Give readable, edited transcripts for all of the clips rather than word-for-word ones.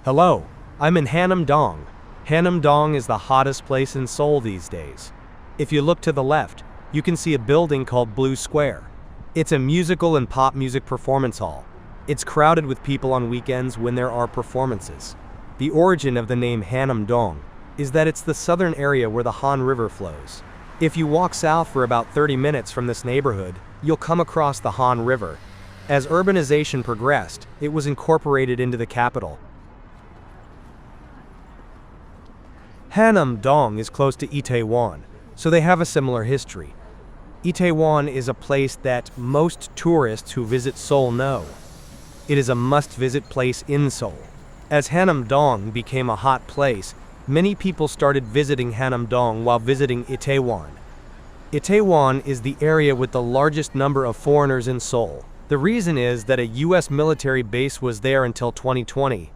Hello, I'm in Hannam-dong. Hannam-dong is the hottest place in Seoul these days. If you look to the left, you can see a building called Blue Square. It's a musical and pop music performance hall. It's crowded with people on weekends when there are performances. The origin of the name Hannam-dong is that it's the southern area where the Han River flows. If you walk south for about 30 minutes from this neighborhood, you'll come across the Han River. As urbanization progressed, it was incorporated into the capital. Hannam-dong is close to Itaewon, so they have a similar history. Itaewon is a place that most tourists who visit Seoul know. It is a must-visit place in Seoul. As Hannam-dong became a hot place, many people started visiting Hannam-dong while visiting Itaewon. Itaewon is the area with the largest number of foreigners in Seoul. The reason is that a US military base was there until 2020.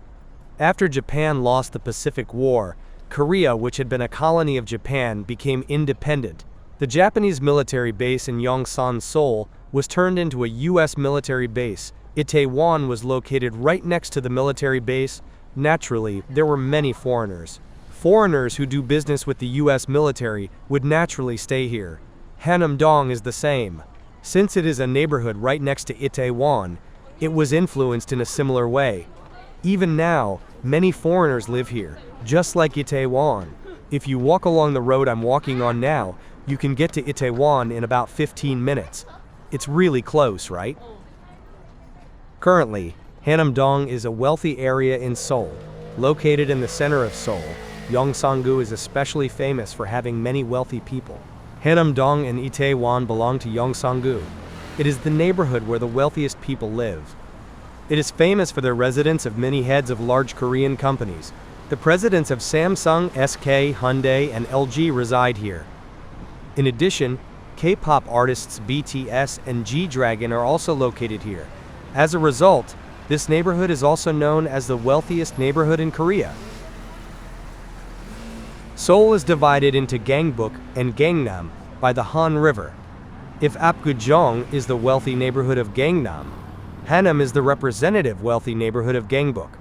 After Japan lost the Pacific War, Korea, which had been a colony of Japan, became independent. The Japanese military base in Yongsan, Seoul, was turned into a US military base. Itaewon was located right next to the military base. Naturally, there were many foreigners. Foreigners who do business with the US military would naturally stay here. Hannam-dong is the same. Since it is a neighborhood right next to Itaewon, it was influenced in a similar way. Even now, many foreigners live here, just like Itaewon. If you walk along the road I'm walking on now, you can get to Itaewon in about 15 minutes. It's really close, right? Currently, Hannam-dong is a wealthy area in Seoul. Located in the center of Seoul, Yongsan-gu is especially famous for having many wealthy people. Hannam-dong and Itaewon belong to Yongsan-gu. It is the neighborhood where the wealthiest people live. It is famous for the residence of many heads of large Korean companies. The presidents of Samsung, SK, Hyundai, and LG reside here. In addition, K-pop artists BTS and G-Dragon are also located here. As a result, this neighborhood is also known as the wealthiest neighborhood in Korea. Seoul is divided into Gangbuk and Gangnam by the Han River. If Apgujeong is the wealthy neighborhood of Gangnam, Hannam is the representative wealthy neighborhood of Gangbuk.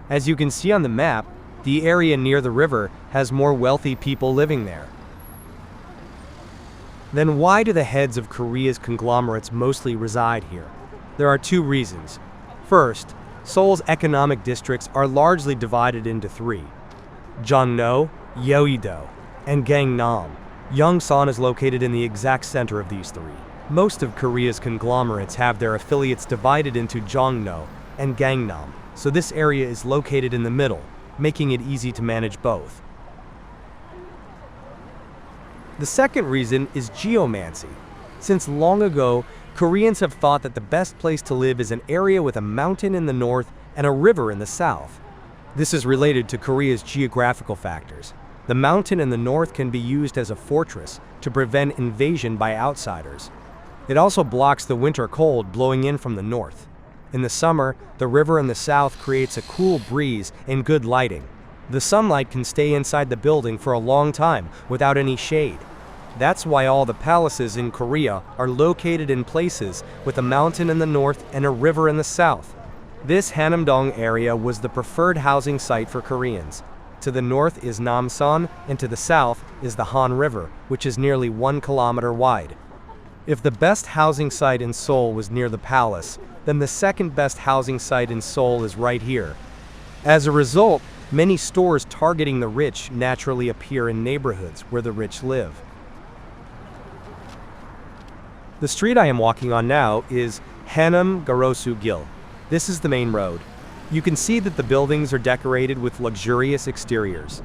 As you can see on the map, the area near the river has more wealthy people living there. Then why do the heads of Korea's conglomerates mostly reside here? There are two reasons. First, Seoul's economic districts are largely divided into three: Jongno, Yeouido, and Gangnam. Yongsan is located in the exact center of these three. Most of Korea's conglomerates have their affiliates divided into Jongno and Gangnam, so this area is located in the middle, making it easy to manage both. The second reason is geomancy. Since long ago, Koreans have thought that the best place to live is an area with a mountain in the north and a river in the south. This is related to Korea's geographical factors. The mountain in the north can be used as a fortress to prevent invasion by outsiders. It also blocks the winter cold blowing in from the north. In the summer, the river in the south creates a cool breeze and good lighting. The sunlight can stay inside the building for a long time without any shade. That's why all the palaces in Korea are located in places with a mountain in the north and a river in the south. This Hannam-dong area was the preferred housing site for Koreans. To the north is Namsan, and to the south is the Han River, which is nearly 1 kilometer wide. If the best housing site in Seoul was near the palace, then the second best housing site in Seoul is right here. As a result, many stores targeting the rich naturally appear in neighborhoods where the rich live. The street I am walking on now is Hannam Garosu-gil. This is the main road. You can see that the buildings are decorated with luxurious exteriors.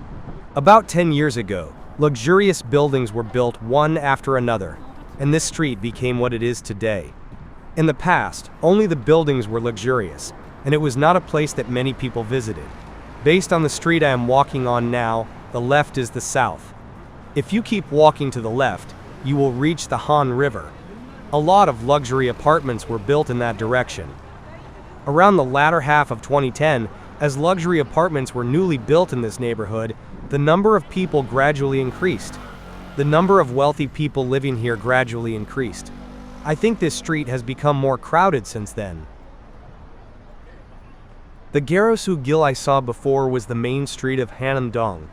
About 10 years ago, luxurious buildings were built one after another, and this street became what it is today. In the past, only the buildings were luxurious, and it was not a place that many people visited. Based on the street I am walking on now, the left is the south. If you keep walking to the left, you will reach the Han River. A lot of luxury apartments were built in that direction. Around the latter half of 2010, as luxury apartments were newly built in this neighborhood, the number of people gradually increased. The number of wealthy people living here gradually increased. I think this street has become more crowded since then. The Garosu-gil I saw before was the main street of Hannam-dong,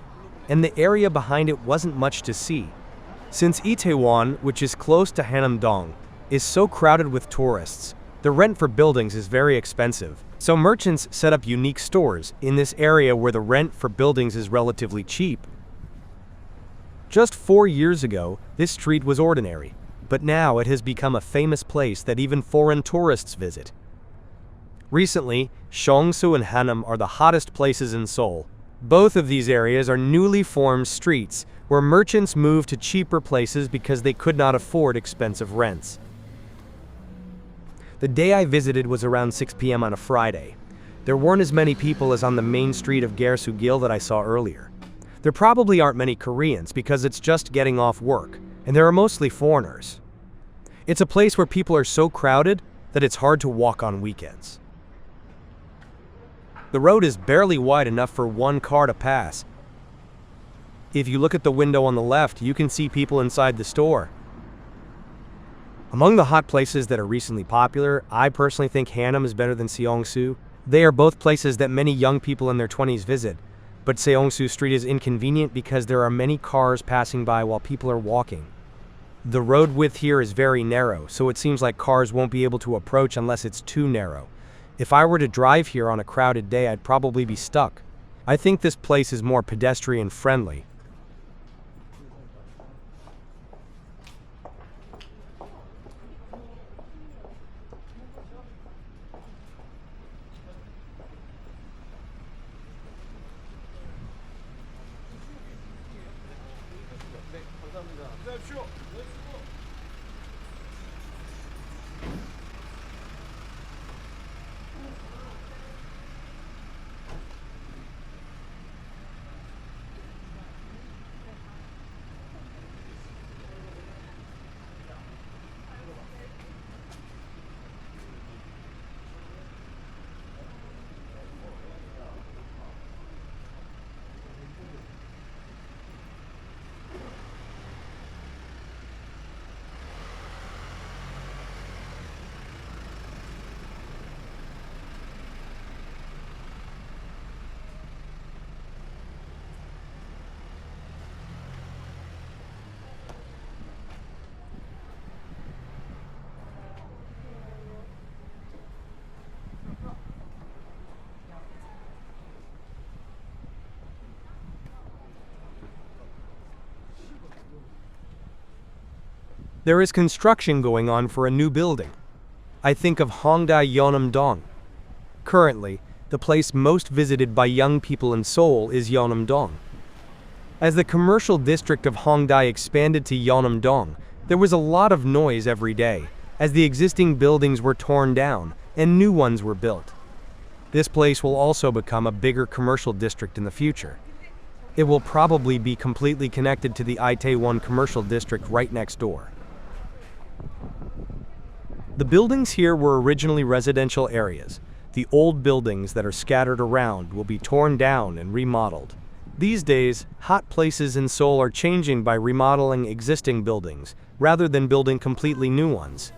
and the area behind it wasn't much to see. Since Itaewon, which is close to Hannam-dong, is so crowded with tourists, the rent for buildings is very expensive. So merchants set up unique stores in this area where the rent for buildings is relatively cheap. Just 4 years ago, this street was ordinary, but now it has become a famous place that even foreign tourists visit. Recently, Seongsu and Hannam are the hottest places in Seoul. Both of these areas are newly formed streets where merchants moved to cheaper places because they could not afford expensive rents. The day I visited was around 6 p.m. on a Friday. There weren't as many people as on the main street of Garosu-gil that I saw earlier. There probably aren't many Koreans because it's just getting off work, and there are mostly foreigners. It's a place where people are so crowded that it's hard to walk on weekends. The road is barely wide enough for one car to pass. If you look at the window on the left, you can see people inside the store. Among the hot places that are recently popular, I personally think Hannam is better than Seongsu. They are both places that many young people in their 20s visit, but Seongsu Street is inconvenient because there are many cars passing by while people are walking. The road width here is very narrow, so it seems like cars won't be able to approach unless it's too narrow. If I were to drive here on a crowded day, I'd probably be stuck. I think this place is more pedestrian friendly. There is construction going on for a new building. I think of Hongdae Yeonam-dong. Currently, the place most visited by young people in Seoul is Yeonam-dong. As the commercial district of Hongdae expanded to Yeonam-dong, there was a lot of noise every day, as the existing buildings were torn down and new ones were built. This place will also become a bigger commercial district in the future. It will probably be completely connected to the Itaewon commercial district right next door. The buildings here were originally residential areas. The old buildings that are scattered around will be torn down and remodeled. These days, hot places in Seoul are changing by remodeling existing buildings, rather than building completely new ones.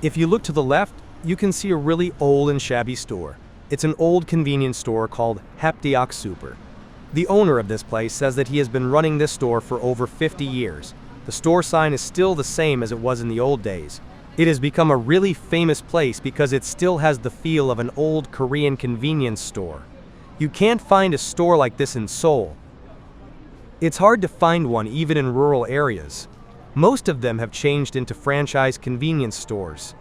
If you look to the left, you can see a really old and shabby store. It's an old convenience store called Hapgujeong Super. The owner of this place says that he has been running this store for over 50 years. The store sign is still the same as it was in the old days. It has become a really famous place because it still has the feel of an old Korean convenience store. You can't find a store like this in Seoul. It's hard to find one even in rural areas. Most of them have changed into franchise convenience stores.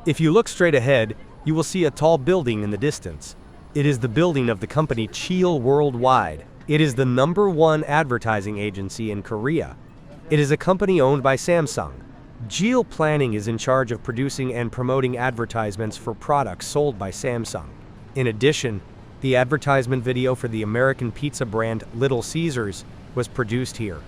If you look straight ahead, you will see a tall building in the distance. It is the building of the company Seoul Worldwide. It is the #1 advertising agency in Korea. It is a company owned by Samsung. Apgujeong Planning is in charge of producing and promoting advertisements for products sold by Samsung. In addition, the advertisement video for the American pizza brand Little Caesars was produced here.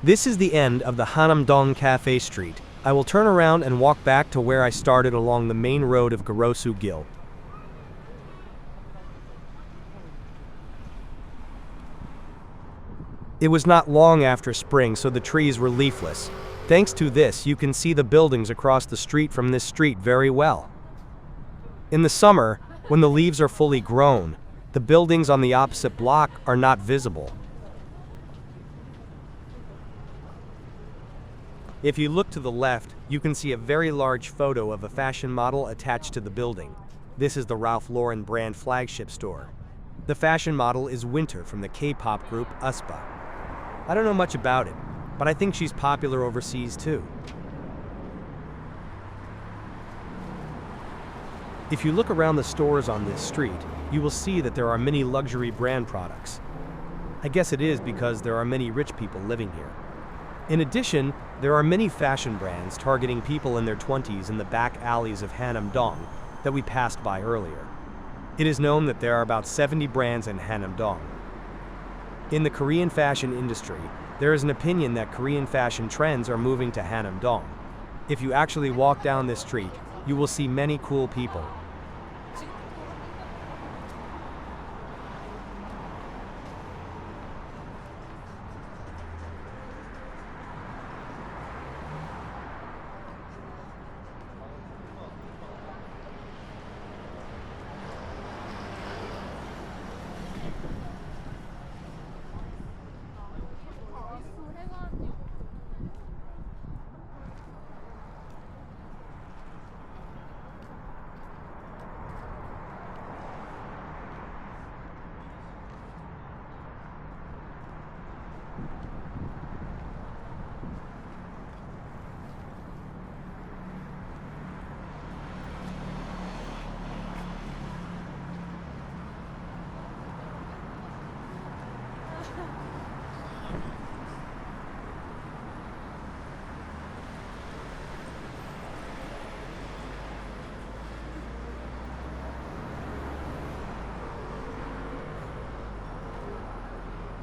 This is the end of the Hannam-dong Street. I will turn around and walk back to where I started along the main road of Garosu-gil. It was not long after spring, so the trees were leafless. Thanks to this, you can see the buildings across the street from this street very well. In the summer, when the leaves are fully grown, the buildings on the opposite block are not visible. If you look to the left, you can see a very large photo of a fashion model attached to the building. This is the Ralph Lauren brand flagship store. The fashion model is Winter from the K-pop group aespa. I don't know much about it, but I think she's popular overseas too. If you look around the stores on this street, you will see that there are many luxury brand products. I guess it is because there are many rich people living here. In addition, there are many fashion brands targeting people in their 20s in the back alleys of Hannam-dong that we passed by earlier. It is known that there are about 70 brands in Hannam-dong. In the Korean fashion industry, there is an opinion that Korean fashion trends are moving to Hannam-dong. If you actually walk down this street, you will see many cool people.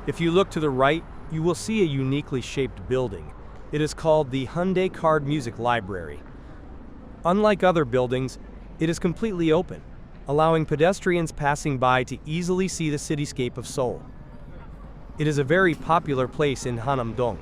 If you look to the right, you will see a uniquely shaped building. It is called the Hyundai Card Music Library. Unlike other buildings, it is completely open, allowing pedestrians passing by to easily see the cityscape of Seoul. It is a very popular place in Hannam-dong.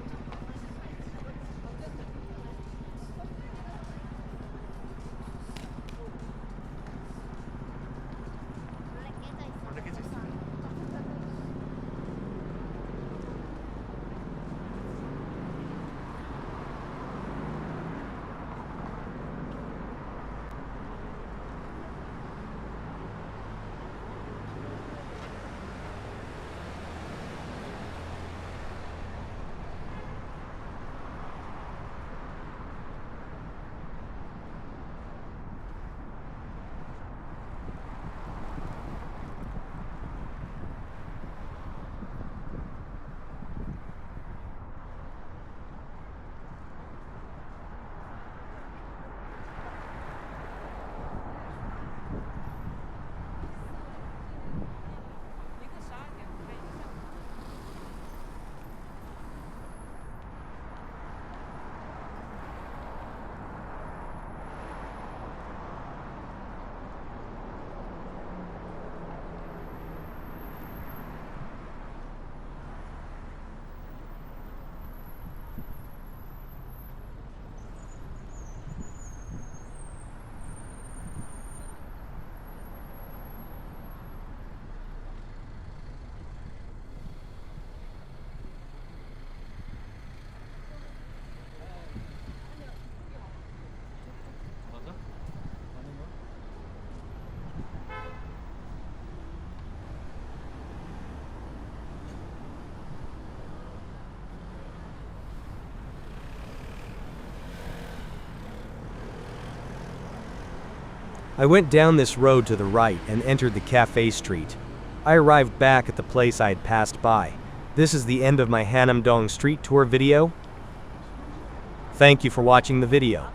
I went down this road to the right and entered the cafe street. I arrived back at the place I had passed by. This is the end of my Hannam-dong Street tour video. Thank you for watching the video.